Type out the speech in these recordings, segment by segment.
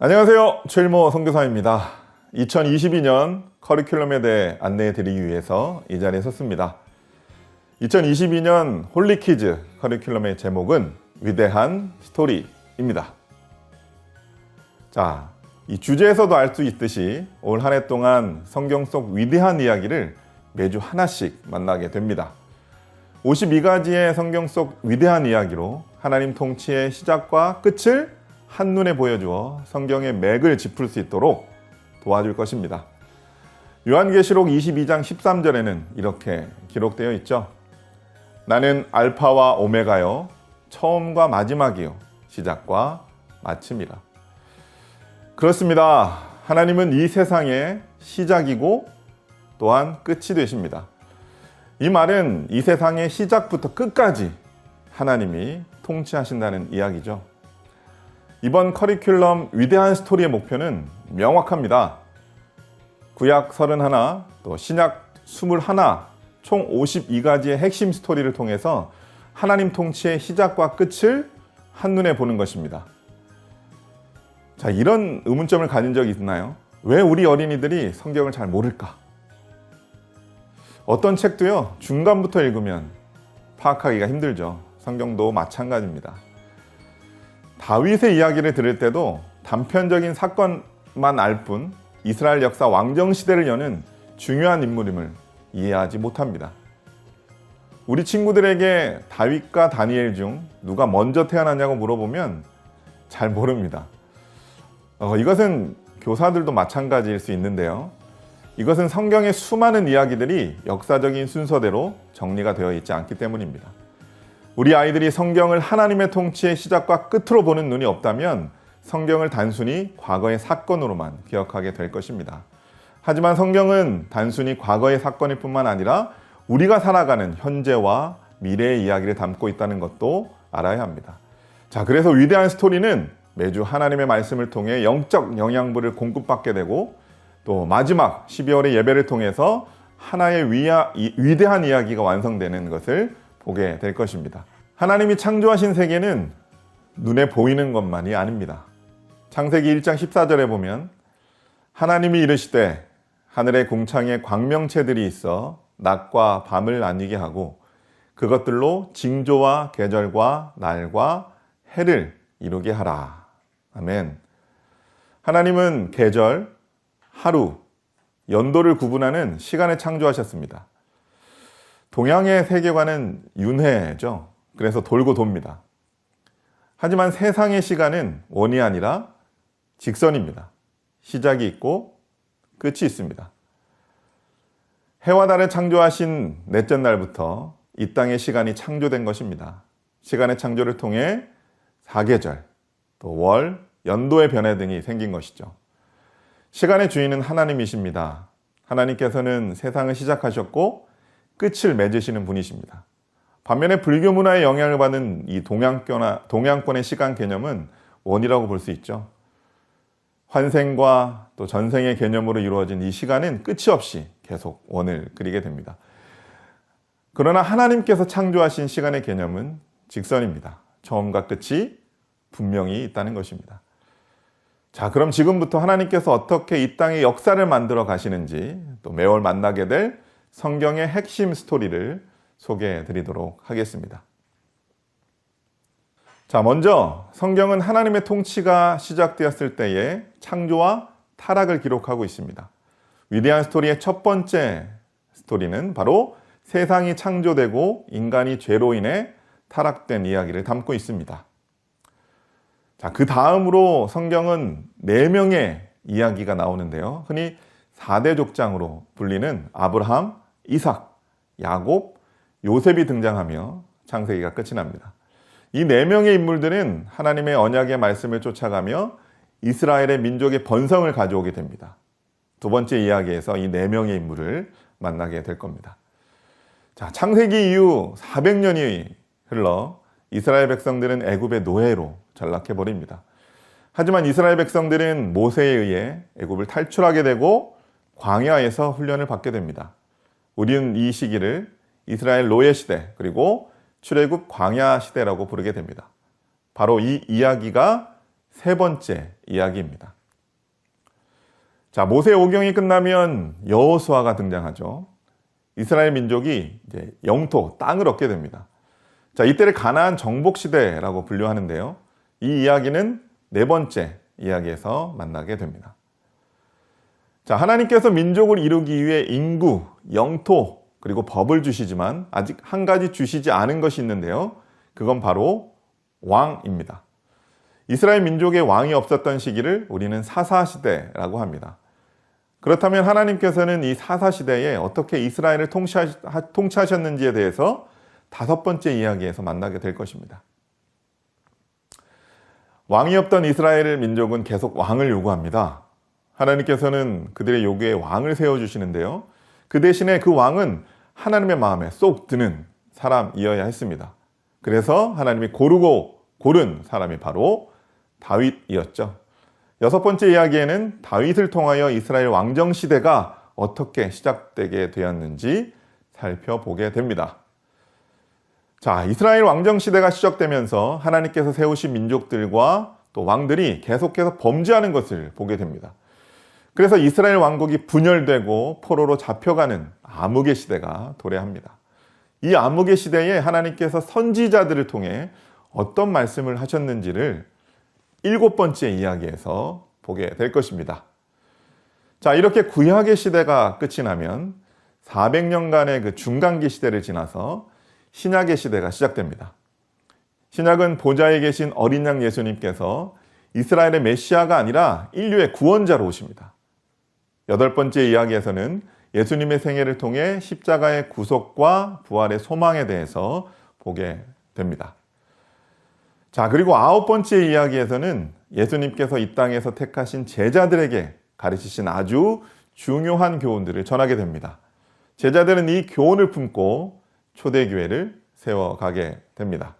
안녕하세요. 최일모 선교사입니다. 2022년 커리큘럼에 대해 안내해 드리기 위해서 이 자리에 섰습니다. 2022년 홀리키즈 커리큘럼의 제목은 위대한 스토리입니다. 자, 이 주제에서도 알 수 있듯이 올 한 해 동안 성경 속 위대한 이야기를 매주 하나씩 만나게 됩니다. 52가지의 성경 속 위대한 이야기로 하나님 통치의 시작과 끝을 한눈에 보여주어 성경의 맥을 짚을 수 있도록 도와줄 것입니다. 요한계시록 22장 13절에는 이렇게 기록되어 있죠. 나는 알파와 오메가요, 처음과 마지막이요, 시작과 마침이라. 그렇습니다. 하나님은 이 세상의 시작이고 또한 끝이 되십니다. 이 말은 이 세상의 시작부터 끝까지 하나님이 통치하신다는 이야기죠. 이번 커리큘럼 위대한 스토리의 목표는 명확합니다. 구약 31, 또 신약 21, 총 52가지의 핵심 스토리를 통해서 하나님 통치의 시작과 끝을 한눈에 보는 것입니다. 자, 이런 의문점을 가진 적이 있나요? 왜 우리 어린이들이 성경을 잘 모를까? 어떤 책도요, 중간부터 읽으면 파악하기가 힘들죠. 성경도 마찬가지입니다. 다윗의 이야기를 들을 때도 단편적인 사건만 알 뿐 이스라엘 역사 왕정 시대를 여는 중요한 인물임을 이해하지 못합니다. 우리 친구들에게 다윗과 다니엘 중 누가 먼저 태어났냐고 물어보면 잘 모릅니다. 이것은 교사들도 마찬가지일 수 있는데요. 이것은 성경의 수많은 이야기들이 역사적인 순서대로 정리가 되어 있지 않기 때문입니다. 우리 아이들이 성경을 하나님의 통치의 시작과 끝으로 보는 눈이 없다면 성경을 단순히 과거의 사건으로만 기억하게 될 것입니다. 하지만 성경은 단순히 과거의 사건일 뿐만 아니라 우리가 살아가는 현재와 미래의 이야기를 담고 있다는 것도 알아야 합니다. 자, 그래서 위대한 스토리는 매주 하나님의 말씀을 통해 영적 영양분을 공급받게 되고 또 마지막 12월의 예배를 통해서 하나의 위대한 이야기가 완성되는 것을 보게 될 것입니다. 하나님이 창조하신 세계는 눈에 보이는 것만이 아닙니다. 창세기 1장 14절에 보면 하나님이 이르시되 하늘의 궁창에 광명체들이 있어 낮과 밤을 나뉘게 하고 그것들로 징조와 계절과 날과 해를 이루게 하라. 아멘. 하나님은 계절, 하루, 연도를 구분하는 시간을 창조하셨습니다. 동양의 세계관은 윤회죠. 그래서 돌고 돕니다. 하지만 세상의 시간은 원이 아니라 직선입니다. 시작이 있고 끝이 있습니다. 해와 달을 창조하신 넷째 날부터 이 땅의 시간이 창조된 것입니다. 시간의 창조를 통해 사계절, 또 월, 연도의 변화 등이 생긴 것이죠. 시간의 주인은 하나님이십니다. 하나님께서는 세상을 시작하셨고 끝을 맺으시는 분이십니다. 반면에 불교 문화의 영향을 받은 이 동양권의 시간 개념은 원이라고 볼 수 있죠. 환생과 또 전생의 개념으로 이루어진 이 시간은 끝이 없이 계속 원을 그리게 됩니다. 그러나 하나님께서 창조하신 시간의 개념은 직선입니다. 처음과 끝이 분명히 있다는 것입니다. 자, 그럼 지금부터 하나님께서 어떻게 이 땅의 역사를 만들어 가시는지 또 매월 만나게 될 성경의 핵심 스토리를 소개해 드리도록 하겠습니다. 자, 먼저 성경은 하나님의 통치가 시작되었을 때의 창조와 타락을 기록하고 있습니다. 위대한 스토리의 첫 번째 스토리는 바로 세상이 창조되고 인간이 죄로 인해 타락된 이야기를 담고 있습니다. 자, 그 다음으로 성경은 4명의 이야기가 나오는데요. 흔히 4대 족장으로 불리는 아브라함, 이삭, 야곱, 요셉이 등장하며 창세기가 끝이 납니다. 이 4명의 인물들은 하나님의 언약의 말씀을 쫓아가며 이스라엘의 민족의 번성을 가져오게 됩니다. 두 번째 이야기에서 이 4명의 인물을 만나게 될 겁니다. 자, 창세기 이후 400년이 흘러 이스라엘 백성들은 애굽의 노예로 전락해 버립니다. 하지만 이스라엘 백성들은 모세에 의해 애굽을 탈출하게 되고 광야에서 훈련을 받게 됩니다. 우리는 이 시기를 이스라엘 노예 시대 그리고 출애굽 광야 시대라고 부르게 됩니다. 바로 이 이야기가 세 번째 이야기입니다. 자, 모세 오경이 끝나면 여호수아가 등장하죠. 이스라엘 민족이 이제 영토, 땅을 얻게 됩니다. 자, 이때를 가나안 정복 시대라고 분류하는데요. 이 이야기는 네 번째 이야기에서 만나게 됩니다. 자, 하나님께서 민족을 이루기 위해 인구, 영토, 그리고 법을 주시지만 아직 한 가지 주시지 않은 것이 있는데요. 그건 바로 왕입니다. 이스라엘 민족의 왕이 없었던 시기를 우리는 사사시대라고 합니다. 그렇다면 하나님께서는 이 사사시대에 어떻게 이스라엘을 통치하셨는지에 대해서 다섯 번째 이야기에서 만나게 될 것입니다. 왕이 없던 이스라엘 민족은 계속 왕을 요구합니다. 하나님께서는 그들의 요구에 왕을 세워주시는데요. 그 대신에 그 왕은 하나님의 마음에 쏙 드는 사람이어야 했습니다. 그래서 하나님이 고르고 고른 사람이 바로 다윗이었죠. 여섯 번째 이야기에는 다윗을 통하여 이스라엘 왕정 시대가 어떻게 시작되게 되었는지 살펴보게 됩니다. 자, 이스라엘 왕정 시대가 시작되면서 하나님께서 세우신 민족들과 또 왕들이 계속해서 범죄하는 것을 보게 됩니다. 그래서 이스라엘 왕국이 분열되고 포로로 잡혀가는 암흑의 시대가 도래합니다. 이 암흑의 시대에 하나님께서 선지자들을 통해 어떤 말씀을 하셨는지를 일곱 번째 이야기에서 보게 될 것입니다. 자, 이렇게 구약의 시대가 끝이 나면 400년간의 그 중간기 시대를 지나서 신약의 시대가 시작됩니다. 신약은 보좌에 계신 어린 양 예수님께서 이스라엘의 메시아가 아니라 인류의 구원자로 오십니다. 여덟 번째 이야기에서는 예수님의 생애를 통해 십자가의 구속과 부활의 소망에 대해서 보게 됩니다. 자, 그리고 아홉 번째 이야기에서는 예수님께서 이 땅에서 택하신 제자들에게 가르치신 아주 중요한 교훈들을 전하게 됩니다. 제자들은 이 교훈을 품고 초대교회를 세워가게 됩니다.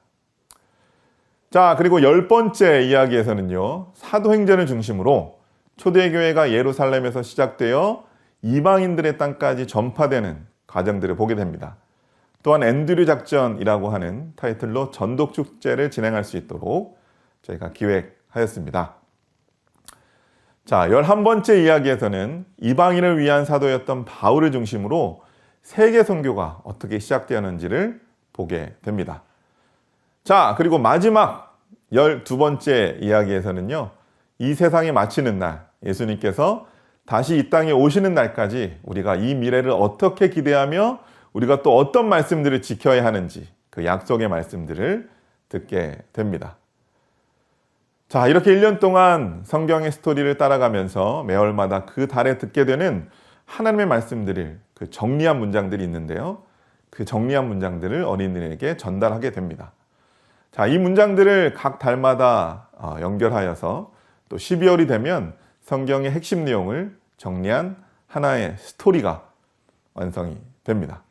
자, 그리고 열 번째 이야기에서는요, 사도행전을 중심으로 초대교회가 예루살렘에서 시작되어 이방인들의 땅까지 전파되는 과정들을 보게 됩니다. 또한 앤드류 작전이라고 하는 타이틀로 전독 축제를 진행할 수 있도록 저희가 기획하였습니다. 자, 11번째 이야기에서는 이방인을 위한 사도였던 바울을 중심으로 세계 선교가 어떻게 시작되었는지를 보게 됩니다. 자, 그리고 마지막 12번째 이야기에서는요, 이 세상이 마치는 날, 예수님께서 다시 이 땅에 오시는 날까지 우리가 이 미래를 어떻게 기대하며 우리가 또 어떤 말씀들을 지켜야 하는지 그 약속의 말씀들을 듣게 됩니다. 자, 이렇게 1년 동안 성경의 스토리를 따라가면서 매월마다 그 달에 듣게 되는 하나님의 말씀들을 그 정리한 문장들이 있는데요. 그 정리한 문장들을 어린이들에게 전달하게 됩니다. 자, 이 문장들을 각 달마다 연결하여서 또 12월이 되면 성경의 핵심 내용을 정리한 하나의 스토리가 완성이 됩니다.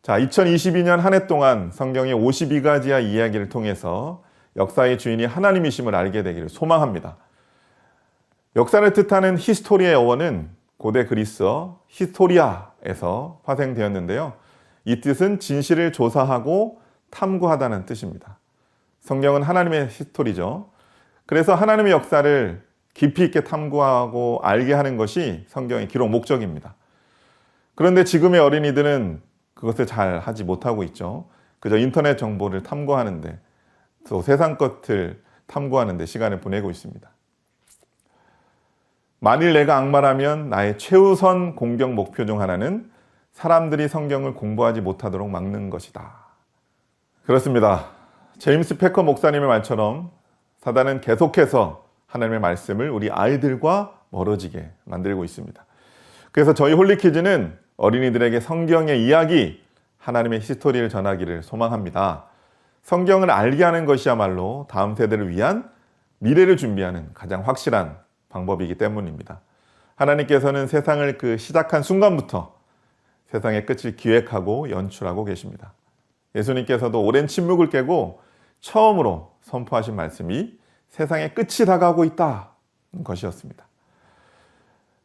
자, 2022년 한 해 동안 성경의 52가지의 이야기를 통해서 역사의 주인이 하나님이심을 알게 되기를 소망합니다. 역사를 뜻하는 히스토리의 어원은 고대 그리스어 히스토리아에서 파생되었는데요. 이 뜻은 진실을 조사하고 탐구하다는 뜻입니다. 성경은 하나님의 히스토리죠. 그래서 하나님의 역사를 깊이 있게 탐구하고 알게 하는 것이 성경의 기록 목적입니다. 그런데 지금의 어린이들은 그것을 잘 하지 못하고 있죠. 그저 인터넷 정보를 탐구하는데 또 세상 것을 탐구하는데 시간을 보내고 있습니다. 만일 내가 악마라면 나의 최우선 공격 목표 중 하나는 사람들이 성경을 공부하지 못하도록 막는 것이다. 그렇습니다. 제임스 패커 목사님의 말처럼 사단은 계속해서 하나님의 말씀을 우리 아이들과 멀어지게 만들고 있습니다. 그래서 저희 홀리키즈는 어린이들에게 성경의 이야기, 하나님의 히스토리를 전하기를 소망합니다. 성경을 알게 하는 것이야말로 다음 세대를 위한 미래를 준비하는 가장 확실한 방법이기 때문입니다. 하나님께서는 세상을 그 시작한 순간부터 세상의 끝을 기획하고 연출하고 계십니다. 예수님께서도 오랜 침묵을 깨고 처음으로 선포하신 말씀이 세상의 끝이 다가오고 있다는 것이었습니다.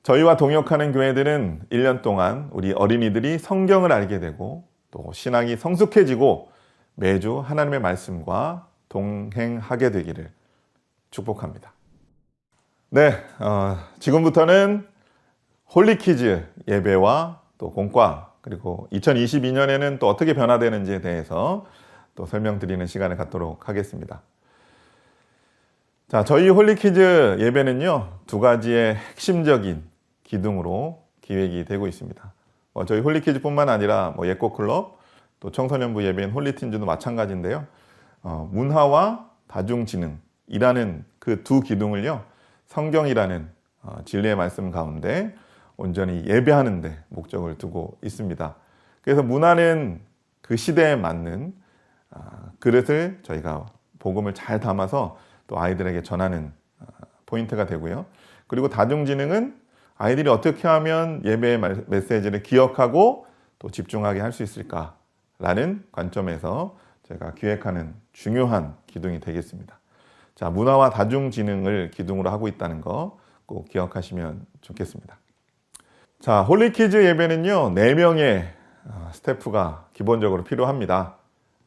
저희와 동역하는 교회들은 1년 동안 우리 어린이들이 성경을 알게 되고 또 신앙이 성숙해지고 매주 하나님의 말씀과 동행하게 되기를 축복합니다. 네, 지금부터는 홀리키즈 예배와 또 공과 그리고 2022년에는 또 어떻게 변화되는지에 대해서 또 설명드리는 시간을 갖도록 하겠습니다. 자, 저희 홀리키즈 예배는요, 두 가지의 핵심적인 기둥으로 기획이 되고 있습니다. 저희 홀리키즈뿐만 아니라 예꽃클럽, 또 청소년부 예배인 홀리틴즈도 마찬가지인데요. 문화와 다중지능이라는 그 두 기둥을요, 성경이라는 진리의 말씀 가운데 온전히 예배하는 데 목적을 두고 있습니다. 그래서 문화는 그 시대에 맞는 그릇을 저희가 복음을 잘 담아서 또 아이들에게 전하는 포인트가 되고요. 그리고 다중지능은 아이들이 어떻게 하면 예배의 메시지를 기억하고 또 집중하게 할 수 있을까라는 관점에서 제가 기획하는 중요한 기둥이 되겠습니다. 자, 문화와 다중지능을 기둥으로 하고 있다는 거 꼭 기억하시면 좋겠습니다. 자, 홀리키즈 예배는요, 4명의 스태프가 기본적으로 필요합니다.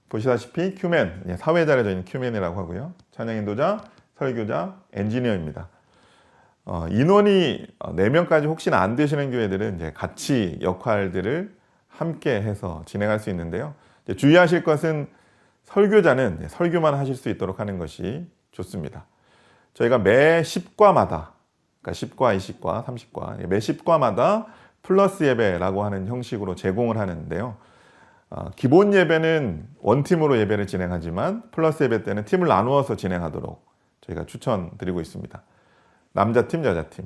보시다시피 큐맨, 사회자를 저희는 큐맨이라고 하고요. 찬양 인도자, 설교자, 엔지니어입니다. 인원이 4명까지 혹시나 안 되시는 교회들은 이제 같이 역할들을 함께 해서 진행할 수 있는데요. 주의하실 것은 설교자는 설교만 하실 수 있도록 하는 것이 좋습니다. 저희가 매 10과마다, 그러니까 10과, 20과, 30과, 매 10과마다 플러스 예배라고 하는 형식으로 제공을 하는데요. 기본 예배는 원팀으로 예배를 진행하지만 플러스 예배 때는 팀을 나누어서 진행하도록 저희가 추천드리고 있습니다. 남자팀, 여자팀,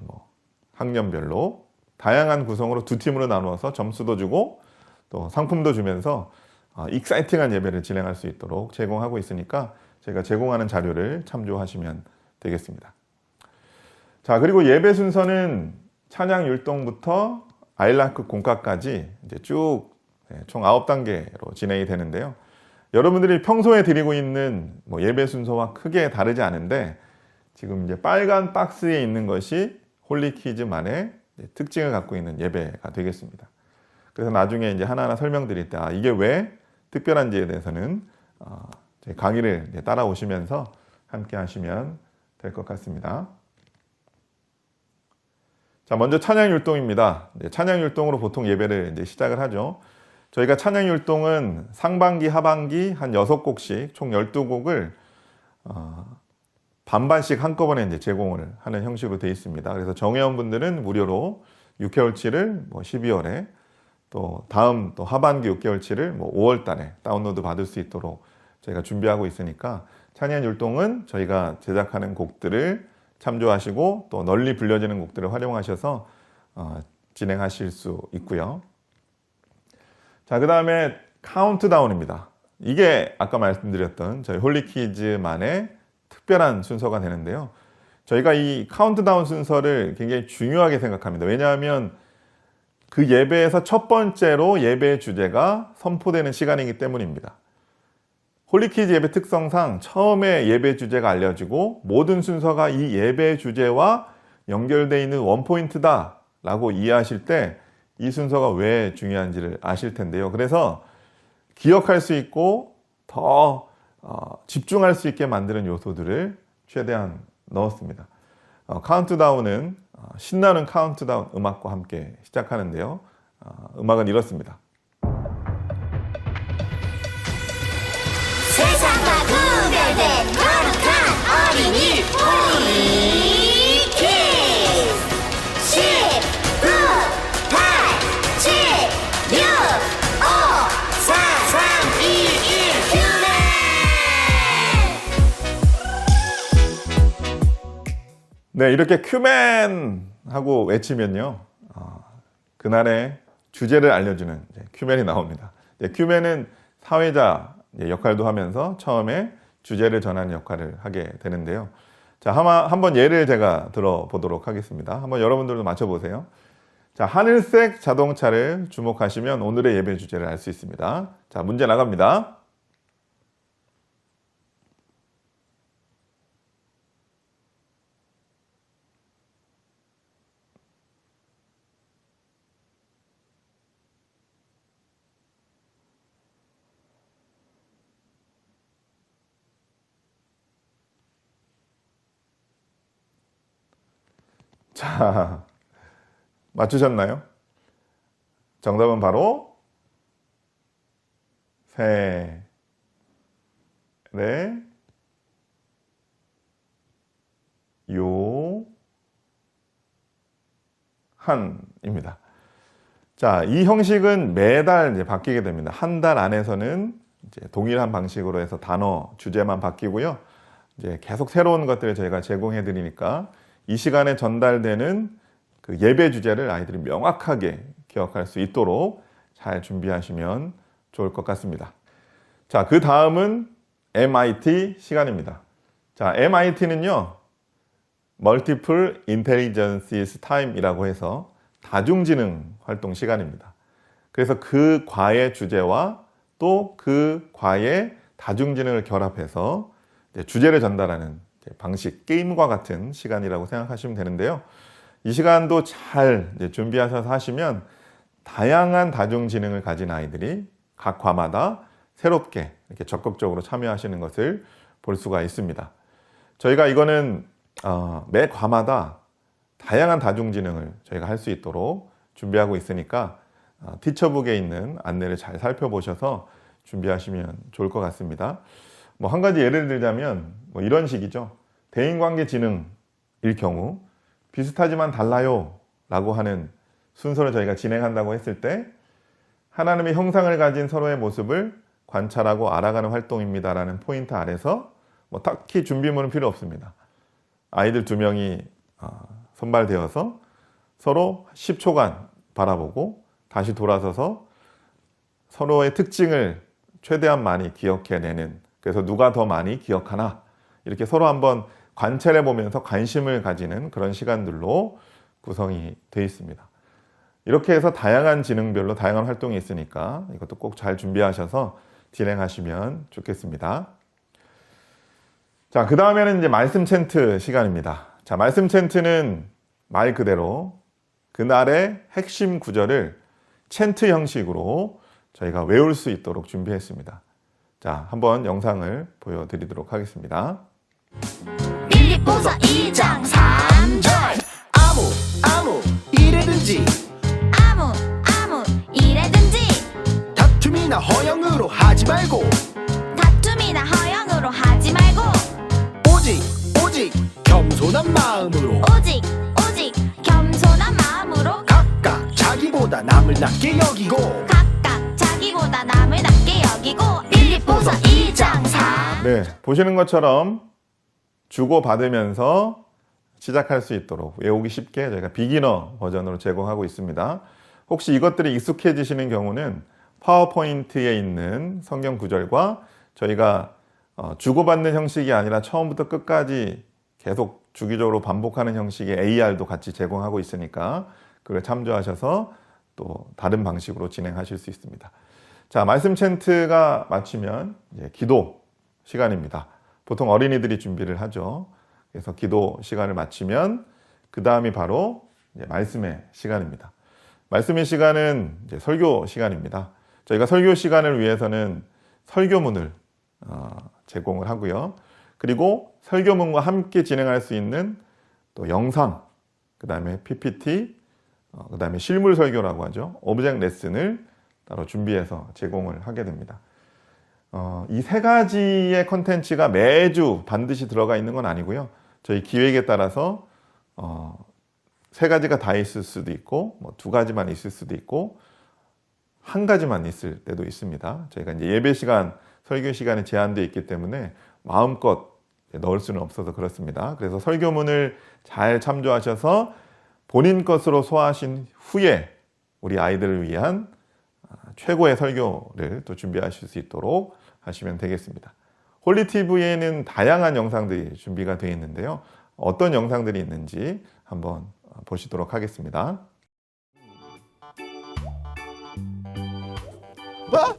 학년별로 다양한 구성으로 두 팀으로 나누어서 점수도 주고 또 상품도 주면서 익사이팅한 예배를 진행할 수 있도록 제공하고 있으니까 제가 제공하는 자료를 참조하시면 되겠습니다. 자, 그리고 예배 순서는 찬양 율동부터 아이라크 공과까지 이제 쭉 총 9단계로 진행이 되는데요. 여러분들이 평소에 드리고 있는 예배 순서와 크게 다르지 않은데 지금 이제 빨간 박스에 있는 것이 홀리키즈만의 특징을 갖고 있는 예배가 되겠습니다. 그래서 나중에 이제 하나하나 설명드릴 때 이게 왜 특별한지에 대해서는 제 강의를 따라오시면서 함께 하시면 될 것 같습니다. 자, 먼저 찬양 율동입니다. 찬양 율동으로 보통 예배를 이제 시작을 하죠. 저희가 찬양 율동은 상반기, 하반기 한 6곡씩 총 12곡을 반반씩 한꺼번에 이제 제공을 하는 형식으로 되어 있습니다. 그래서 정회원분들은 무료로 6개월치를 12월에 또 다음 또 하반기 6개월치를 5월 달에 다운로드 받을 수 있도록 저희가 준비하고 있으니까 찬양 율동은 저희가 제작하는 곡들을 참조하시고 또 널리 불려지는 곡들을 활용하셔서 진행하실 수 있고요. 자, 그 다음에 카운트다운입니다. 이게 아까 말씀드렸던 저희 홀리키즈만의 특별한 순서가 되는데요. 저희가 이 카운트다운 순서를 굉장히 중요하게 생각합니다. 왜냐하면 그 예배에서 첫 번째로 예배의 주제가 선포되는 시간이기 때문입니다. 홀리키즈 예배 특성상 처음에 예배 주제가 알려지고 모든 순서가 이 예배 주제와 연결되어 있는 원포인트다 라고 이해하실 때 이 순서가 왜 중요한지를 아실 텐데요. 그래서 기억할 수 있고 더 집중할 수 있게 만드는 요소들을 최대한 넣었습니다. 카운트다운은 신나는 카운트다운 음악과 함께 시작하는데요. 음악은 이렇습니다. 세상과 구별된 거룩한 어린이 홀리키즈 10, 9, 8, 7, 6, 5, 4, 3, 2, 1 큐맨. 네, 이렇게 큐맨 하고 외치면요, 그날의 주제를 알려주는 큐맨이 나옵니다. 큐맨은 사회자 역할도 하면서 처음에 주제를 전하는 역할을 하게 되는데요. 자, 한번 예를 제가 들어보도록 하겠습니다. 한번 여러분들도 맞춰보세요. 자, 하늘색 자동차를 주목하시면 오늘의 예배 주제를 알 수 있습니다. 자, 문제 나갑니다. 자, 맞추셨나요? 정답은 바로 세례 요한입니다. 자, 이 형식은 매달 이제 바뀌게 됩니다. 한 달 안에서는 이제 동일한 방식으로 해서 단어, 주제만 바뀌고요. 이제 계속 새로운 것들을 저희가 제공해 드리니까 이 시간에 전달되는 그 예배 주제를 아이들이 명확하게 기억할 수 있도록 잘 준비하시면 좋을 것 같습니다. 자, 그 다음은 MIT 시간입니다. 자, MIT는요, Multiple Intelligences Time이라고 해서 다중지능 활동 시간입니다. 그래서 그 과의 주제와 또 그 과의 다중지능을 결합해서 주제를 전달하는 방식, 게임과 같은 시간이라고 생각하시면 되는데요. 이 시간도 잘 준비하셔서 하시면 다양한 다중지능을 가진 아이들이 각 과마다 새롭게 이렇게 적극적으로 참여하시는 것을 볼 수가 있습니다. 저희가 이거는 매 과마다 다양한 다중지능을 저희가 할 수 있도록 준비하고 있으니까 티처북에 있는 안내를 잘 살펴보셔서 준비하시면 좋을 것 같습니다. 뭐 한 가지 예를 들자면 뭐 이런 식이죠. 대인관계지능일 경우 비슷하지만 달라요 라고 하는 순서를 저희가 진행한다고 했을 때 하나님의 형상을 가진 서로의 모습을 관찰하고 알아가는 활동입니다 라는 포인트 아래서 뭐 딱히 준비물은 필요 없습니다. 아이들 2명이 선발되어서 서로 10초간 바라보고 다시 돌아서서 서로의 특징을 최대한 많이 기억해내는, 그래서 누가 더 많이 기억하나 이렇게 서로 한번 관찰해 보면서 관심을 가지는 그런 시간들로 구성이 되어 있습니다. 이렇게 해서 다양한 지능별로 다양한 활동이 있으니까 이것도 꼭 잘 준비하셔서 진행하시면 좋겠습니다. 자, 그 다음에는 이제 말씀 챈트 시간입니다. 자, 말씀 챈트는 말 그대로 그날의 핵심 구절을 챈트 형식으로 저희가 외울 수 있도록 준비했습니다. 자, 한번 영상을 보여드리도록 하겠습니다. 빌립보서 2장 3절 아무 이래든지 아무 이래든지 다툼이나 허영으로 하지 말고 다툼이나 허영으로 하지 말고 오직 겸손한 마음으로 오직 겸손한 마음으로 각각 자기보다 남을 낮게 여기고 각각 자기보다 남을 낮게 여기고 빌립보서 2장 3 네, 보시는 것처럼 주고받으면서 시작할 수 있도록 외우기 쉽게 저희가 비기너 버전으로 제공하고 있습니다. 혹시 이것들이 익숙해지시는 경우는 파워포인트에 있는 성경 구절과 저희가 주고받는 형식이 아니라 처음부터 끝까지 계속 주기적으로 반복하는 형식의 AR도 같이 제공하고 있으니까 그걸 참조하셔서 또 다른 방식으로 진행하실 수 있습니다. 자, 말씀 챈트가 마치면 이제 기도 시간입니다. 보통 어린이들이 준비를 하죠. 그래서 기도 시간을 마치면 그 다음이 바로 이제 말씀의 시간입니다. 말씀의 시간은 이제 설교 시간입니다. 저희가 설교 시간을 위해서는 설교문을 제공을 하고요. 그리고 설교문과 함께 진행할 수 있는 또 영상, 그 다음에 PPT, 그 다음에 실물 설교라고 하죠. 오브젝트 레슨을 따로 준비해서 제공을 하게 됩니다. 이 3가지의 컨텐츠가 매주 반드시 들어가 있는 건 아니고요. 저희 기획에 따라서 3가지가 다 있을 수도 있고, 뭐 2가지만 있을 수도 있고, 1가지만 있을 때도 있습니다. 저희가 이제 예배 시간, 설교 시간이 제한되어 있기 때문에 마음껏 넣을 수는 없어서 그렇습니다. 그래서 설교문을 잘 참조하셔서 본인 것으로 소화하신 후에 우리 아이들을 위한 최고의 설교를 또 준비하실 수 있도록 하시면 되겠습니다. 홀리TV에는 다양한 영상들이 준비가 되어 있는데요. 어떤 영상들이 있는지 한번 보시도록 하겠습니다. 뭐?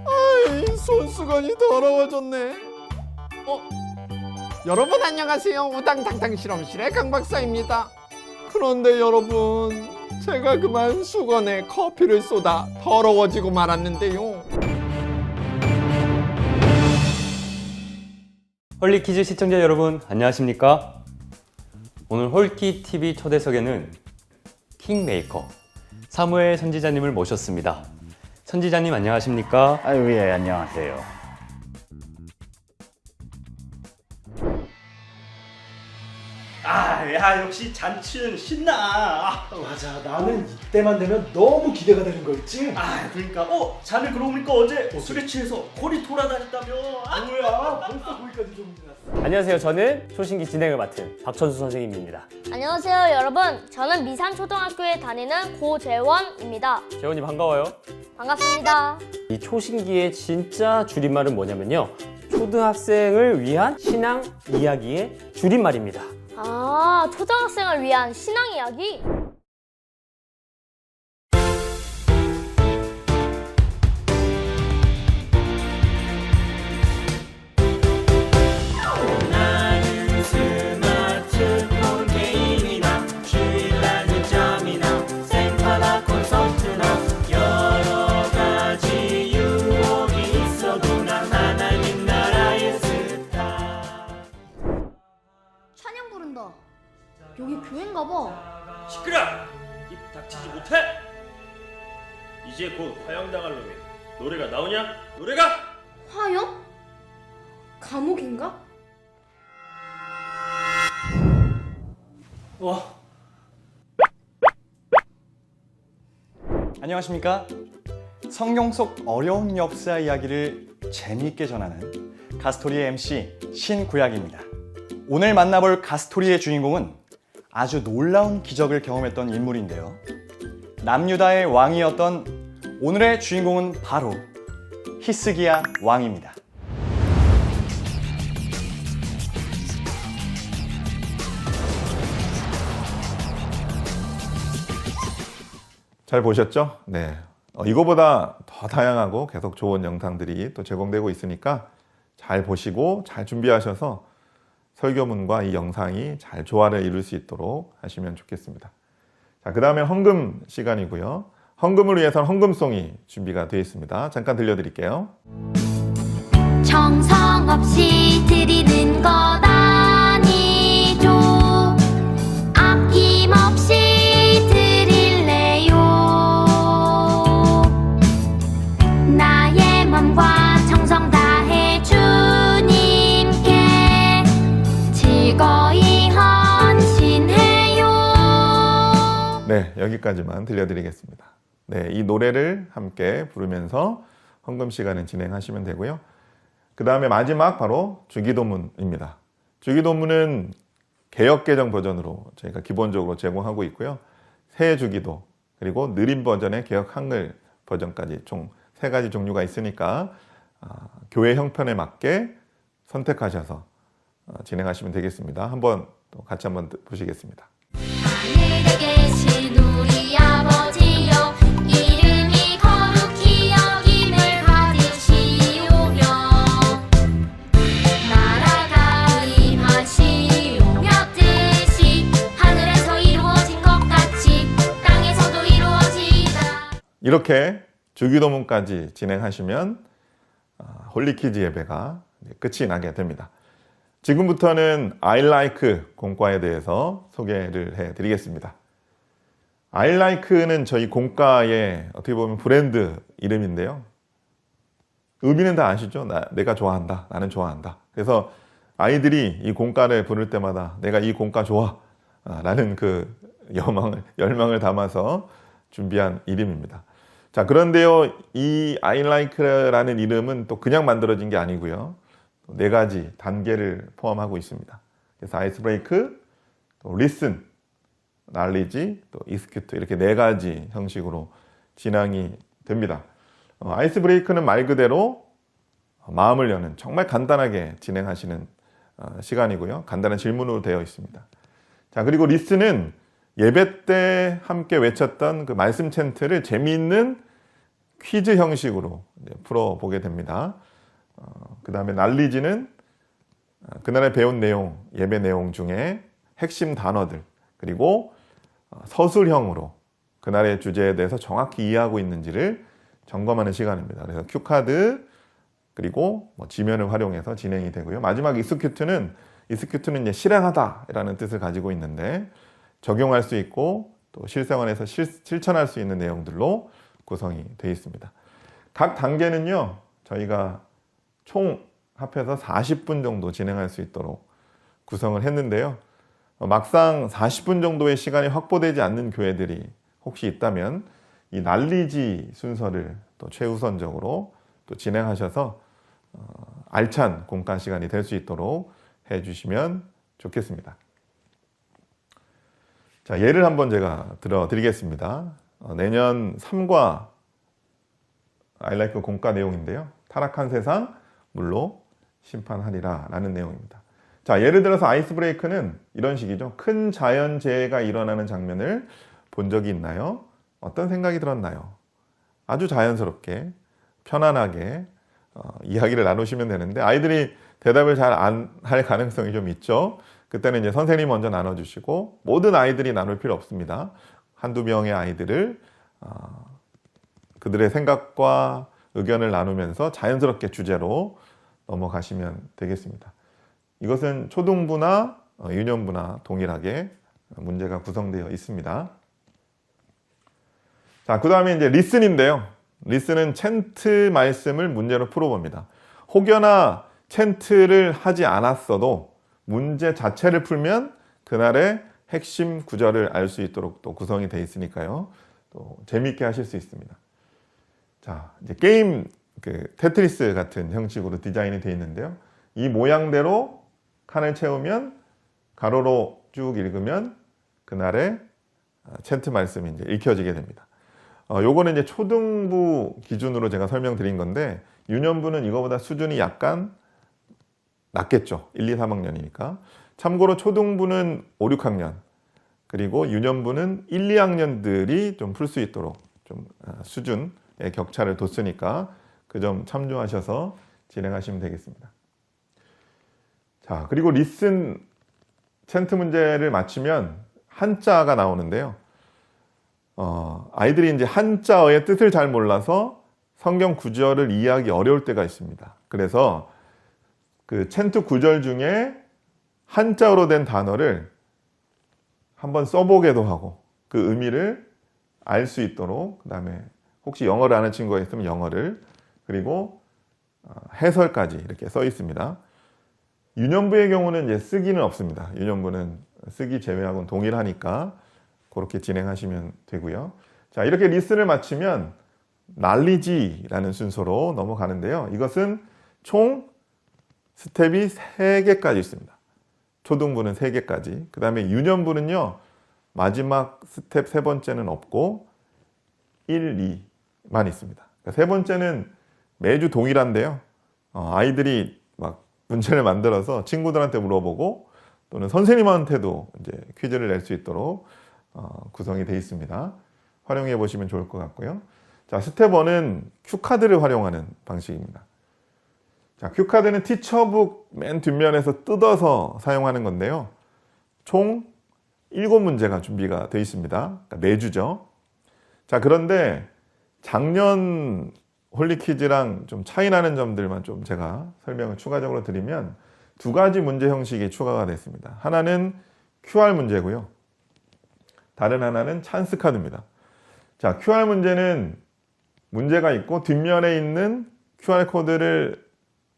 아이, 손수건이 더러워졌네. 여러분 안녕하세요. 우당탕탕 실험실의 강 박사입니다. 그런데 여러분, 제가 그만 수건에 커피를 쏟아 더러워지고 말았는데요. 헐리퀴즈 시청자 여러분 안녕하십니까? 오늘 홀키 TV 초대석에는 킹메이커 사무엘 선지자님을 모셨습니다. 선지자님 안녕하십니까? 아유, 예, 안녕하세요. 야 역시 잔치는 신나. 맞아, 나는 이때만 되면 너무 기대가 되는 거 있지? 그러니까 자네 그러고 보니까 어제 술에 취해서 거리 돌아다녔다며. 뭐야, 벌써 거기까지 좀 지났어. 안녕하세요. 저는 초신기 진행을 맡은 박천수 선생님입니다. 안녕하세요 여러분, 저는 미산초등학교에 다니는 고재원입니다. 재원이 반가워요. 반갑습니다. 이 초신기의 진짜 줄임말은 뭐냐면요, 초등학생을 위한 신앙 이야기의 줄임말입니다. 아, 초등학생을 위한 신앙 이야기? 찬양 부른다. 여기 교회인가 봐. 시끄러. 입 닥치지 못해. 이제 곧 화형당할 놈이 노래가 나오냐? 노래가. 화영? 감옥인가? 안녕하십니까? 성경 속 어려운 역사 이야기를 재미있게 전하는 가스토리의 MC 신구약입니다. 오늘 만나볼 가스토리의 주인공은 아주 놀라운 기적을 경험했던 인물인데요. 남유다의 왕이었던 오늘의 주인공은 바로 히스기야 왕입니다. 잘 보셨죠? 네. 이거보다 더 다양하고 계속 좋은 영상들이 또 제공되고 있으니까 잘 보시고 잘 준비하셔서 설교문과 이 영상이 잘 조화를 이룰 수 있도록 하시면 좋겠습니다. 자, 그 다음에 헌금 시간이고요. 헌금을 위해서는 헌금송이 준비가 되어 있습니다. 잠깐 들려드릴게요. 정성 없이 드리는 것 아니죠. 아낌없이 드릴래요. 나의 맘과 정성 다해 주님께 즐거이 헌신해요. 네, 여기까지만 들려드리겠습니다. 네, 이 노래를 함께 부르면서 헌금 시간을 진행하시면 되고요. 그 다음에 마지막 바로 주기도문입니다. 주기도문은 개역개정 버전으로 저희가 기본적으로 제공하고 있고요. 새 주기도 그리고 느린 버전의 개역 한글 버전까지 총 3가지 종류가 있으니까 교회 형편에 맞게 선택하셔서 진행하시면 되겠습니다. 한번 또 같이 한번 보시겠습니다. 하늘에 계신 우리 아버지여, 이름이 거룩히 여김을 받으시오며, 나라가 임하시오며, 뜻이 하늘에서 이루어진 것 같이 땅에서도 이루어지다. 이렇게 주기도문까지 진행하시면 홀리키즈 예배가 끝이 나게 됩니다. 지금부터는 I like 공과에 대해서 소개를 해드리겠습니다. I like는 저희 공과의 어떻게 보면 브랜드 이름인데요. 의미는 다 아시죠? 내가 좋아한다. 나는 좋아한다. 그래서 아이들이 이 공과를 부를 때마다 내가 이 공과 좋아. 라는 그 열망을 담아서 준비한 이름입니다. 자, 그런데요, 이 I like라는 이름은 또 그냥 만들어진 게 아니고요. 4가지 단계를 포함하고 있습니다. 그래서 아이스 브레이크, 또 리슨, knowledge, 또 execute 이렇게 4가지 형식으로 진행이 됩니다. 아이스 브레이크는 말 그대로 마음을 여는 정말 간단하게 진행하시는 시간이고요. 간단한 질문으로 되어 있습니다. 자, 그리고 리슨은 예배 때 함께 외쳤던 그 말씀 챈트를 재미있는 퀴즈 형식으로 풀어보게 됩니다. 그 다음에 knowledge는 그날에 배운 내용, 예배 내용 중에 핵심 단어들, 그리고 서술형으로 그날의 주제에 대해서 정확히 이해하고 있는지를 점검하는 시간입니다. 그래서 큐카드, 그리고 지면을 활용해서 진행이 되고요. 마지막 execute는 execute는 이제 실행하다라는 뜻을 가지고 있는데 적용할 수 있고 또 실생활에서 실천할 수 있는 내용들로 구성이 되어 있습니다. 각 단계는요, 저희가 총 합해서 40분 정도 진행할 수 있도록 구성을 했는데요. 막상 40분 정도의 시간이 확보되지 않는 교회들이 혹시 있다면 이 난리지 순서를 또 최우선적으로 또 진행하셔서 알찬 공간 시간이 될 수 있도록 해주시면 좋겠습니다. 자, 예를 한번 제가 들어드리겠습니다. 내년 3과 아이라이크 공과 내용인데요. 타락한 세상 물로 심판하리라 라는 내용입니다. 자, 예를 들어서 아이스 브레이크는 이런 식이죠. 큰 자연재해가 일어나는 장면을 본 적이 있나요? 어떤 생각이 들었나요? 아주 자연스럽게 편안하게 이야기를 나누시면 되는데 아이들이 대답을 잘 안 할 가능성이 좀 있죠. 그때는 이제 선생님이 먼저 나눠주시고 모든 아이들이 나눌 필요 없습니다. 한두 명의 아이들을 그들의 생각과 의견을 나누면서 자연스럽게 주제로 넘어가시면 되겠습니다. 이것은 초등부나 유년부나 동일하게 문제가 구성되어 있습니다. 자, 그 다음에 이제 리슨인데요. 리슨은 챈트 말씀을 문제로 풀어봅니다. 혹여나 챈트를 하지 않았어도 문제 자체를 풀면 그날의 핵심 구절을 알 수 있도록 또 구성이 되어 있으니까요. 또 재미있게 하실 수 있습니다. 자, 이제 게임 테트리스 같은 형식으로 디자인이 되어 있는데요. 이 모양대로 칸을 채우면 가로로 쭉 읽으면 그날의 챈트 말씀이 이제 읽혀지게 됩니다. 요거는 이제 초등부 기준으로 제가 설명드린 건데 유년부는 이거보다 수준이 약간 낮겠죠. 1, 2, 3학년이니까. 참고로 초등부는 5, 6학년 그리고 유년부는 1, 2학년들이 좀 풀 수 있도록 좀 수준의 격차를 뒀으니까 그 점 참조하셔서 진행하시면 되겠습니다. 자, 그리고 리슨 챈트 문제를 맞추면 한자가 나오는데요. 아이들이 이제 한자어의 뜻을 잘 몰라서 성경 구절을 이해하기 어려울 때가 있습니다. 그래서 그 챈트 구절 중에 한자어로 된 단어를 한번 써보게도 하고 그 의미를 알 수 있도록, 그 다음에 혹시 영어를 아는 친구가 있으면 영어를, 그리고 해설까지 이렇게 써 있습니다. 유년부의 경우는 이제 쓰기는 없습니다. 유년부는 쓰기 제외하고는 동일하니까 그렇게 진행하시면 되고요. 자, 이렇게 리슨을 마치면 날리지라는 순서로 넘어가는데요. 이것은 총 스텝이 3개까지 있습니다. 초등부는 3개까지. 그 다음에 유년부는요, 마지막 스텝 3번째는 없고 1, 2만 있습니다. 그러니까 3번째는 매주 동일한데요. 아이들이 막 문제를 만들어서 친구들한테 물어보고 또는 선생님한테도 이제 퀴즈를 낼 수 있도록 구성이 되어 있습니다. 활용해 보시면 좋을 것 같고요. 자, 스텝 1은 큐카드를 활용하는 방식입니다. 자, 큐카드는 티처북 맨 뒷면에서 뜯어서 사용하는 건데요. 총 7문제가 준비가 되어 있습니다. 그러니까 매주죠. 자, 그런데 작년 홀리퀴즈랑 좀 차이 나는 점들만 좀 제가 설명을 추가적으로 드리면 2가지 문제 형식이 추가가 됐습니다. 하나는 QR 문제고요. 다른 하나는 찬스 카드입니다. 자, QR 문제는 문제가 있고 뒷면에 있는 QR 코드를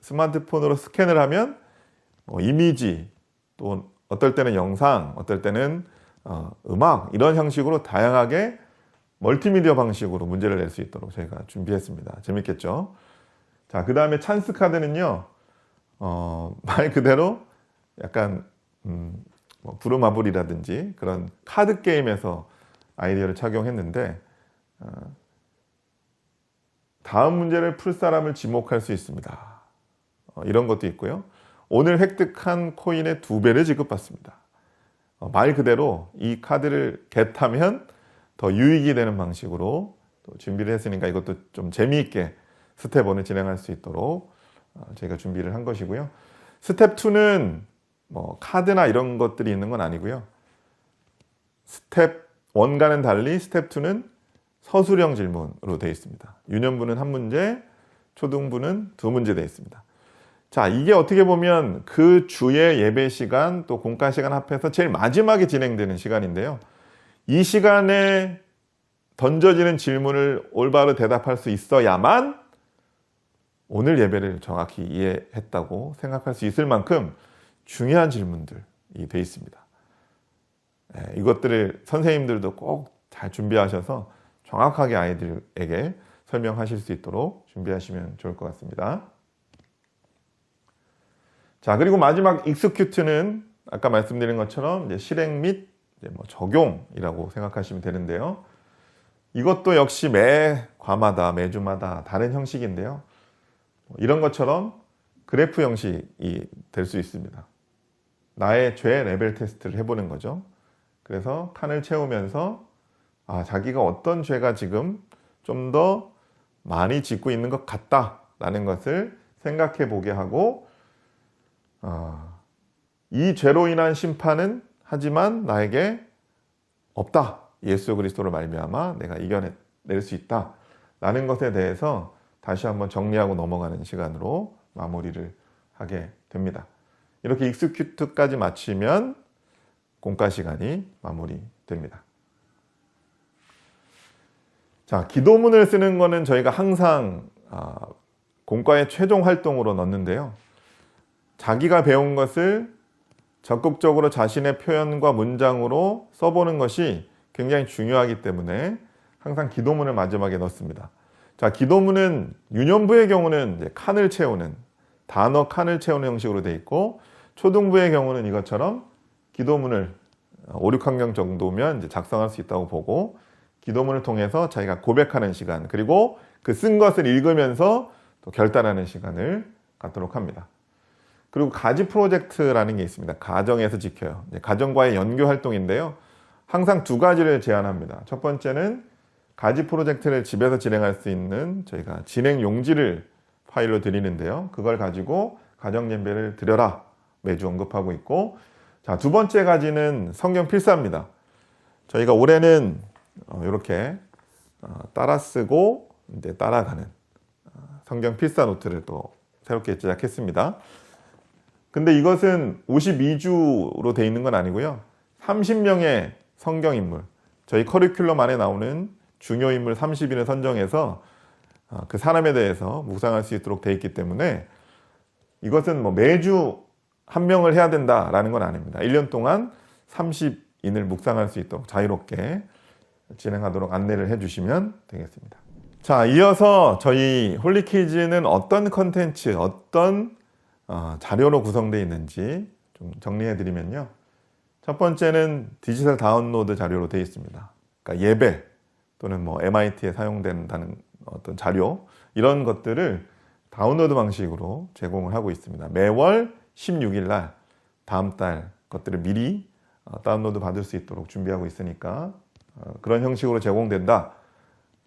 스마트폰으로 스캔을 하면 이미지, 또 어떨 때는 영상, 어떨 때는 음악, 이런 형식으로 다양하게 멀티미디어 방식으로 문제를 낼 수 있도록 저희가 준비했습니다. 재밌겠죠? 자, 그 다음에 찬스 카드는요, 말 그대로 약간 부루마블이라든지 그런 카드 게임에서 아이디어를 착용했는데 다음 문제를 풀 사람을 지목할 수 있습니다. 이런 것도 있고요. 오늘 획득한 코인의 2배를 지급받습니다. 말 그대로 이 카드를 겟하면 더 유익이 되는 방식으로 또 준비를 했으니까 이것도 좀 재미있게 스텝 1을 진행할 수 있도록 저희가 준비를 한 것이고요. 스텝 2는 뭐 카드나 이런 것들이 있는 건 아니고요. 스텝 1과는 달리 스텝 2는 서술형 질문으로 되어 있습니다. 유년부는 1문제, 초등부는 2문제 되어 있습니다. 자, 이게 어떻게 보면 그 주의 예배 시간 또 공과 시간 합해서 제일 마지막에 진행되는 시간인데요. 이 시간에 던져지는 질문을 올바로 대답할 수 있어야만 오늘 예배를 정확히 이해했다고 생각할 수 있을 만큼 중요한 질문들이 돼 있습니다. 이것들을 선생님들도 꼭 잘 준비하셔서 정확하게 아이들에게 설명하실 수 있도록 준비하시면 좋을 것 같습니다. 자, 그리고 마지막 execute는 아까 말씀드린 것처럼 이제 실행 및 적용이라고 생각하시면 되는데요. 이것도 역시 매 과마다 매주마다 다른 형식인데요. 이런 것처럼 그래프 형식이 될 수 있습니다. 나의 죄 레벨 테스트를 해보는 거죠. 그래서 칸을 채우면서 자기가 어떤 죄가 지금 좀 더 많이 짓고 있는 것 같다라는 것을 생각해 보게 하고 이 죄로 인한 심판은 하지만 나에게 없다. 예수 그리스도로 말미암아 내가 이겨낼 수 있다라는 것에 대해서 다시 한번 정리하고 넘어가는 시간으로 마무리를 하게 됩니다. 이렇게 익스큐트까지 마치면 공과 시간이 마무리됩니다. 자, 기도문을 쓰는 거는 저희가 항상 공과의 최종 활동으로 넣는데요. 자기가 배운 것을 적극적으로 자신의 표현과 문장으로 써보는 것이 굉장히 중요하기 때문에 항상 기도문을 마지막에 넣습니다. 자, 기도문은 유년부의 경우는 이제 칸을 채우는 단어 칸을 채우는 형식으로 되어 있고 초등부의 경우는 이것처럼 기도문을 5, 6학년 정도면 이제 작성할 수 있다고 보고 기도문을 통해서 자기가 고백하는 시간 그리고 그 쓴 것을 읽으면서 또 결단하는 시간을 갖도록 합니다. 그리고 가지 프로젝트라는 게 있습니다. 가정에서 지켜요. 가정과의 연교 활동인데요. 항상 두 가지를 제안합니다. 첫 번째는 가지 프로젝트를 집에서 진행할 수 있는 저희가 진행 용지를 파일로 드리는데요. 그걸 가지고 가정 예배를 드려라 매주 언급하고 있고, 자, 두 번째 가지는 성경 필사입니다. 저희가 올해는 이렇게 따라 쓰고 이제 따라가는 성경 필사 노트를 또 새롭게 제작했습니다. 근데 이것은 52주로 되어 있는 건 아니고요. 30명의 성경 인물, 저희 커리큘럼 안에 나오는 중요 인물 30인을 선정해서 그 사람에 대해서 묵상할 수 있도록 되어 있기 때문에 이것은 매주 한 명을 해야 된다라는 건 아닙니다. 1년 동안 30인을 묵상할 수 있도록 자유롭게 진행하도록 안내를 해주시면 되겠습니다. 자, 이어서 저희 홀리키즈는 어떤 컨텐츠, 어떤 자료로 구성되어 있는지 좀 정리해 드리면요. 첫 번째는 디지털 다운로드 자료로 되어 있습니다. 그러니까 예배 또는 MIT에 사용된다는 어떤 자료, 이런 것들을 다운로드 방식으로 제공을 하고 있습니다. 매월 16일 날 다음 달 것들을 미리 다운로드 받을 수 있도록 준비하고 있으니까 그런 형식으로 제공된다.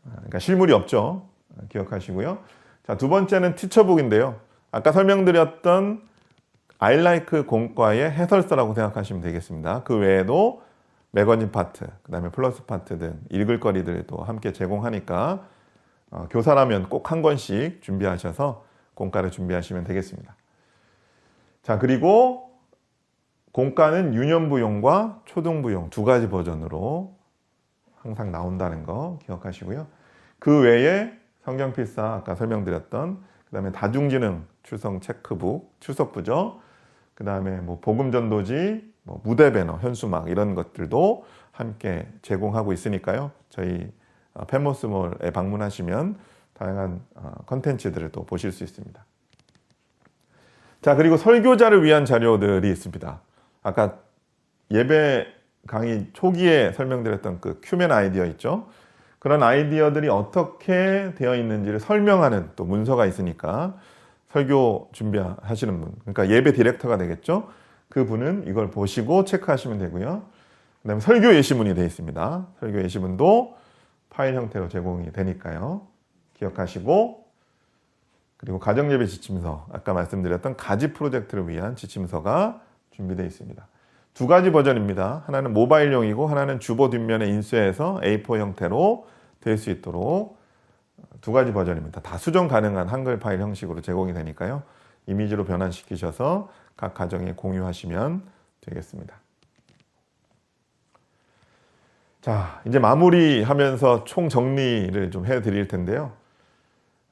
그러니까 실물이 없죠. 기억하시고요. 자, 두 번째는 티처북인데요. 아까 설명드렸던 I like 공과의 해설서라고 생각하시면 되겠습니다. 그 외에도 매거진 파트, 그 다음에 플러스 파트 등 읽을 거리들도 함께 제공하니까 교사라면 꼭 한 권씩 준비하셔서 공과를 준비하시면 되겠습니다. 자, 그리고 공과는 유년부용과 초등부용 두 가지 버전으로 항상 나온다는 거 기억하시고요. 그 외에 성경필사 아까 설명드렸던 그 다음에 다중지능 출석 체크북, 출석부죠. 그 다음에 복음전도지, 무대 배너, 현수막 이런 것들도 함께 제공하고 있으니까요. 저희 펜모스몰에 방문하시면 다양한 컨텐츠들을 또 보실 수 있습니다. 자, 그리고 설교자를 위한 자료들이 있습니다. 아까 예배 강의 초기에 설명드렸던 그 큐멘 아이디어 있죠. 그런 아이디어들이 어떻게 되어 있는지를 설명하는 또 문서가 있으니까 설교 준비하시는 분, 그러니까 예배 디렉터가 되겠죠. 그 분은 이걸 보시고 체크하시면 되고요. 그 다음에 설교 예시문이 되어 있습니다. 설교 예시문도 파일 형태로 제공이 되니까요. 기억하시고, 그리고 가정예배 지침서, 아까 말씀드렸던 가지 프로젝트를 위한 지침서가 준비되어 있습니다. 두 가지 버전입니다. 하나는 모바일용이고 하나는 주보 뒷면에 인쇄해서 A4 형태로 될 수 있도록 두 가지 버전입니다. 다 수정 가능한 한글 파일 형식으로 제공이 되니까요. 이미지로 변환시키셔서 각 가정에 공유하시면 되겠습니다. 자, 이제 마무리하면서 총 정리를 좀 해드릴 텐데요.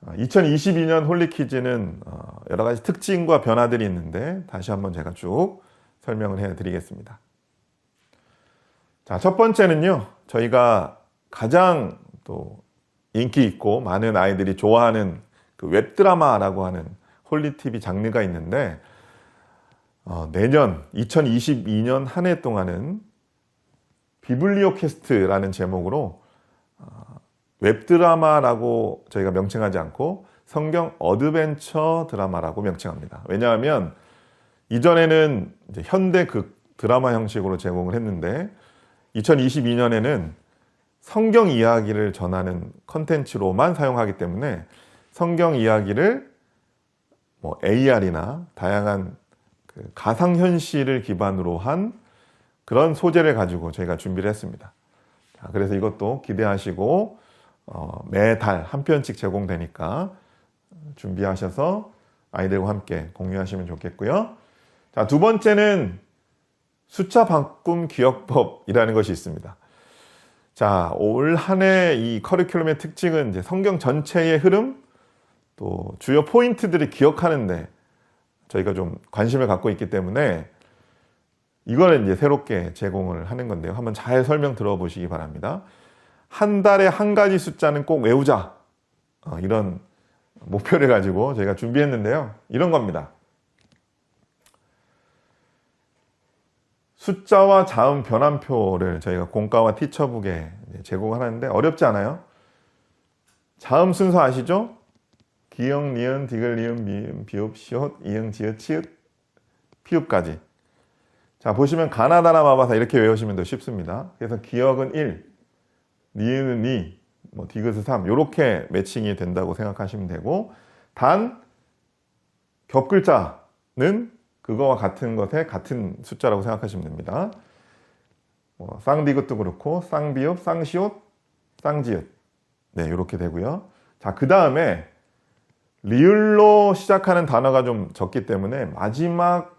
2022년 홀리퀴즈는 여러 가지 특징과 변화들이 있는데 다시 한번 제가 쭉 설명을 해드리겠습니다. 자, 첫 번째는요. 저희가 가장 또 인기 있고 많은 아이들이 좋아하는 그 웹드라마라고 하는 홀리TV 장르가 있는데 내년 2022년 한 해 동안은 비블리오 캐스트라는 제목으로 웹드라마라고 저희가 명칭하지 않고 성경 어드벤처 드라마라고 명칭합니다. 왜냐하면 이전에는 이제 현대극 드라마 형식으로 제공을 했는데 2022년에는 성경 이야기를 전하는 컨텐츠로만 사용하기 때문에 성경 이야기를 뭐 AR이나 다양한 그 가상현실을 기반으로 한 그런 소재를 가지고 저희가 준비를 했습니다. 자, 그래서 이것도 기대하시고 매달 한 편씩 제공되니까 준비하셔서 아이들과 함께 공유하시면 좋겠고요. 자, 두 번째는 숫자 바꿈 기억법이라는 것이 있습니다. 자, 올 한 해 이 커리큘럼의 특징은 이제 성경 전체의 흐름, 또 주요 포인트들을 기억하는데 저희가 좀 관심을 갖고 있기 때문에 이거를 이제 새롭게 제공을 하는 건데요. 한번 잘 설명 들어보시기 바랍니다. 한 달에 한 가지 숫자는 꼭 외우자. 이런 목표를 가지고 저희가 준비했는데요. 이런 겁니다. 숫자와 자음 변환표를 저희가 공과와 티처북에 제공하는데 어렵지 않아요? 자음 순서 아시죠? 기역, 니은, 디귿, 리은, 미음, 비읍, 시옷, 이응, 지읒, 치읓, 피읍까지. 자, 보시면 가나다나 마바사 이렇게 외우시면 더 쉽습니다. 그래서 기역은 1, 니은은 2, 뭐 디귿은 3 이렇게 매칭이 된다고 생각하시면 되고 단 겹글자는 그거와 같은 것에 같은 숫자라고 생각하시면 됩니다. 뭐 쌍디귿도 그렇고 쌍비읍, 쌍시옷, 쌍지읒 네, 이렇게 되고요. 자, 그 다음에 리을로 시작하는 단어가 좀 적기 때문에 마지막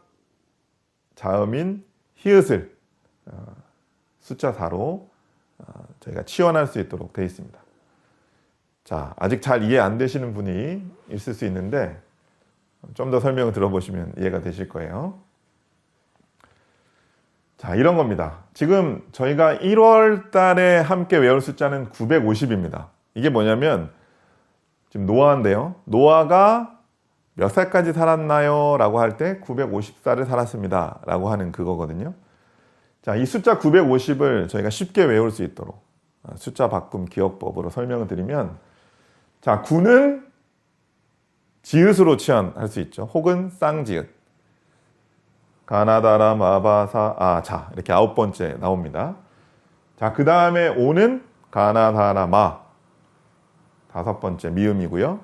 자음인 히읗을 숫자 4로 저희가 치환할 수 있도록 되어 있습니다. 자, 아직 잘 이해 안 되시는 분이 있을 수 있는데 좀 더 설명을 들어보시면 이해가 되실 거예요. 자, 이런 겁니다. 지금 저희가 1월 달에 함께 외울 숫자는 950입니다. 이게 뭐냐면 지금 노아인데요. 노아가 몇 살까지 살았나요? 라고 할 때 950살을 살았습니다. 라고 하는 그거거든요. 자, 이 숫자 950을 저희가 쉽게 외울 수 있도록 숫자 바꿈 기억법으로 설명을 드리면 자, 9는 지읒으로 치환할 수 있죠. 혹은 쌍지읒. 가나다라 마바사 아자 이렇게 9번째 나옵니다. 자, 그 다음에 5는 가나다라 마 5번째 미음이고요.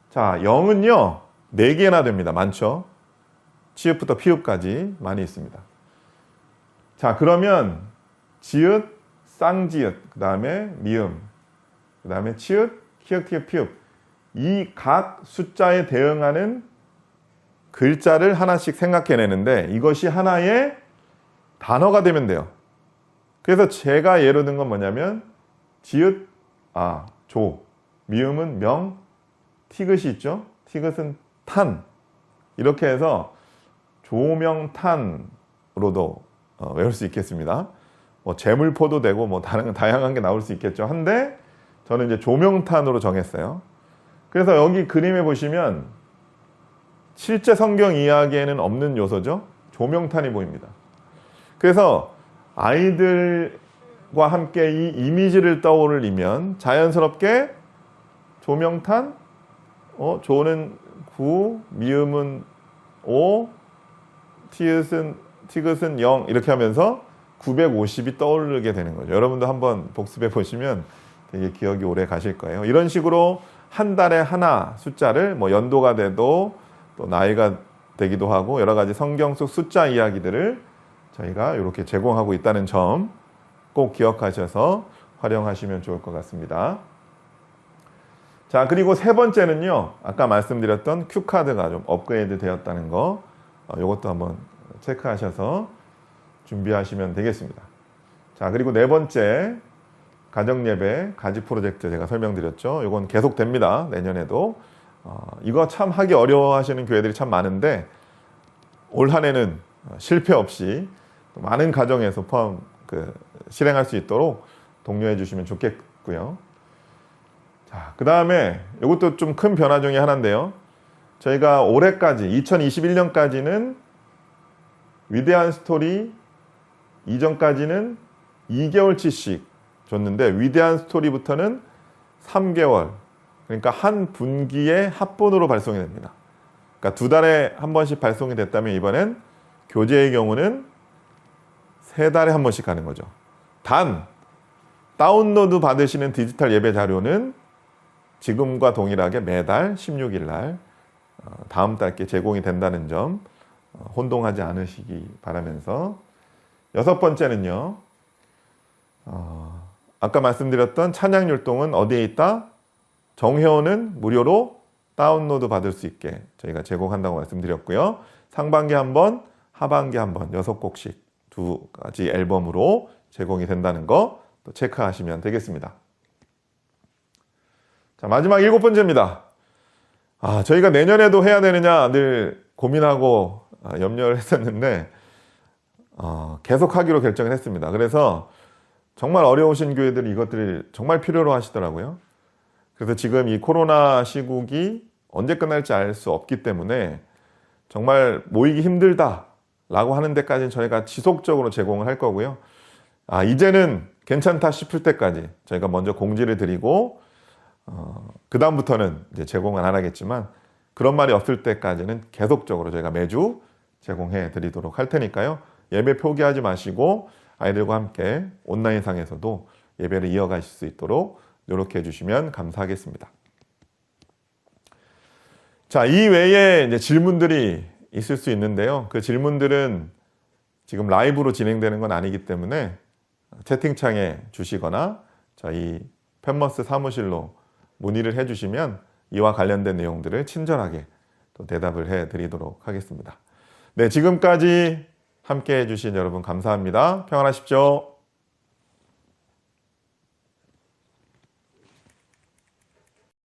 자, 0은요 4개나 됩니다. 많죠? 치읓부터 피읒까지 많이 있습니다. 자, 그러면 지읒, 쌍지읒, 그 다음에 미음, 그 다음에 치읒, 키읔, 키읔, 피읒 이 각 숫자에 대응하는 글자를 하나씩 생각해내는데 이것이 하나의 단어가 되면 돼요. 그래서 제가 예로 든 건 뭐냐면 지읒, 조, 미음은 명, 티귿이 있죠. 티귿은 탄 이렇게 해서 조명탄으로도 외울 수 있겠습니다. 뭐 재물포도 되고 뭐 다양한 게 나올 수 있겠죠. 한데 저는 이제 조명탄으로 정했어요. 그래서 여기 그림에 보시면 실제 성경 이야기에는 없는 요소죠. 조명탄이 보입니다. 그래서 아이들과 함께 이 이미지를 떠올리면 자연스럽게 조명탄, 조는 9, 미음은 5, 티귿은 0 이렇게 하면서 950이 떠오르게 되는 거죠. 여러분도 한번 복습해 보시면 되게 기억이 오래 가실 거예요. 이런 식으로 한 달에 하나 숫자를 뭐 연도가 돼도 또 나이가 되기도 하고 여러 가지 성경 속 숫자 이야기들을 저희가 이렇게 제공하고 있다는 점 꼭 기억하셔서 활용하시면 좋을 것 같습니다. 자, 그리고 세 번째는요. 아까 말씀드렸던 큐카드가 좀 업그레이드 되었다는 거. 이것도 한번 체크하셔서 준비하시면 되겠습니다. 자, 그리고 네 번째 가정예배 가지 프로젝트 제가 설명드렸죠. 이건 계속됩니다. 내년에도. 이거 참 하기 어려워하시는 교회들이 참 많은데 올 한 해는 실패 없이 많은 가정에서 실행할 수 있도록 독려해 주시면 좋겠고요. 자, 그 다음에 이것도 좀 큰 변화 중에 하나인데요. 저희가 올해까지 2021년까지는 위대한 스토리 이전까지는 2개월치씩 줬는데 위대한 스토리부터는 3개월, 그러니까 한 분기에 합본으로 발송이 됩니다. 그러니까 2달에 한 번씩 발송이 됐다면 이번엔 교재의 경우는 3달에 한 번씩 가는 거죠. 단 다운로드 받으시는 디지털 예배 자료는 지금과 동일하게 매달 16일 날 다음 달께 제공이 된다는 점 혼동하지 않으시기 바라면서, 여섯 번째는요. 아까 말씀드렸던 찬양율동은 어디에 있다? 정회원은 무료로 다운로드 받을 수 있게 저희가 제공한다고 말씀드렸고요. 상반기 한 번, 하반기 한 번, 6곡씩 2가지 앨범으로 제공이 된다는 거 또 체크하시면 되겠습니다. 자, 마지막 7번째입니다. 저희가 내년에도 해야 되느냐 늘 고민하고 염려를 했었는데 계속 하기로 결정을 했습니다. 그래서 정말 어려우신 교회들이 이것들을 정말 필요로 하시더라고요. 그래서 지금 이 코로나 시국이 언제 끝날지 알 수 없기 때문에 정말 모이기 힘들다라고 하는 데까지는 저희가 지속적으로 제공을 할 거고요. 이제는 괜찮다 싶을 때까지 저희가 먼저 공지를 드리고 그 다음부터는 이제 제공은 안 하겠지만 그런 말이 없을 때까지는 계속적으로 저희가 매주 제공해 드리도록 할 테니까요. 예배 포기하지 마시고 아이들과 함께 온라인상에서도 예배를 이어가실 수 있도록 노력해 주시면 감사하겠습니다. 자, 이 외에 이제 질문들이 있을 수 있는데요. 그 질문들은 지금 라이브로 진행되는 건 아니기 때문에 채팅창에 주시거나 저희 펜머스 사무실로 문의를 해주시면 이와 관련된 내용들을 친절하게 또 대답을 해드리도록 하겠습니다. 네, 지금까지 함께 해주신 여러분 감사합니다. 평안하십시오.